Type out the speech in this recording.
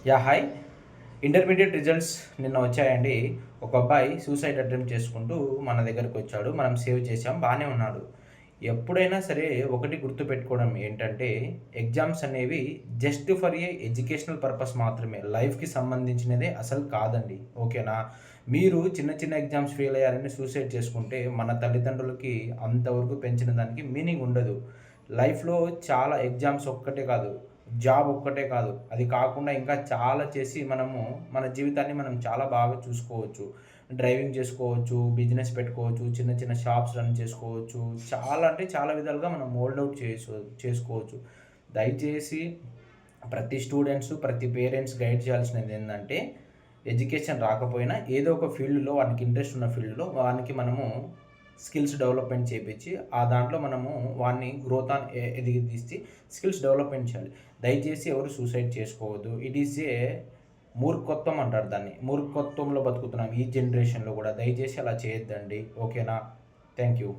Hi. Intermediate results నిన్న వచ్చాయండి. ఒక అబ్బాయి సూసైడ్ అటెంప్ట్ చేసుకుంటూ మన దగ్గరికి వచ్చాడు. మనం సేవ్ చేసాం. బానే ఉన్నాడు. ఎప్పుడైనా సరే ఒకటి గుర్తుపెట్టుకోవడం ఏంటంటే, ఎగ్జామ్స్ అనేవి జస్ట్ ఫర్ ఎడ్యుకేషనల్ పర్పస్ మాత్రమే. లైఫ్‌కి సంబంధించినదే అసలు కాదండి. ఓకేనా? మీరు చిన్న చిన్న ఎగ్జామ్స్ ఫెయిల్ అయ్యారని సూసైడ్ చేసుకుంటే, మన తల్లిదండ్రులకి అంతవరకు పెంచిన దానికి మీనింగ్ ఉండదు. లైఫ్‌లో చాలా ఎగ్జామ్స్ ఒక్కటే కాదు, జాబ్ ఒక్కటే కాదు. అది కాకుండా ఇంకా చాలా చేసి మనము మన జీవితాన్ని మనం చాలా బాగా చూసుకోవచ్చు. డ్రైవింగ్ చేసుకోవచ్చు, బిజినెస్ పెట్టుకోవచ్చు, చిన్న చిన్న షాప్స్ రన్ చేసుకోవచ్చు. చాలా అంటే చాలా విధాలుగా మనం మోల్డ్ ఔట్ చేసుకోవచ్చు. దయచేసి ప్రతి స్టూడెంట్స్, ప్రతి పేరెంట్స్ గైడ్ చేయాల్సినది ఏందంటే, ఎడ్యుకేషన్ రాకపోయినా ఏదో ఒక ఫీల్డ్‌లో వానికి ఇంట్రెస్ట్ ఉన్న ఫీల్డ్‌లో వానికి మనము స్కిల్స్ డెవలప్‌మెంట్ చేపిచ్చి, ఆ దాంట్లో మనము వాడిని గ్రోత్ ఆన్ ఎదిగితీసి స్కిల్స్ డెవలప్‌మెంట్ చేయాలి. దయచేసి ఎవరు సూసైడ్ చేసుకోవద్దు. ఇట్ ఈస్ మూర్ఖత్వం అంటారు దాన్ని. మూర్ఖత్వంలో బతుకుతున్నాం ఈ జనరేషన్‌లో గూడా. దయచేసి అలా చేయొద్దండి. ఓకేనా? Thank you.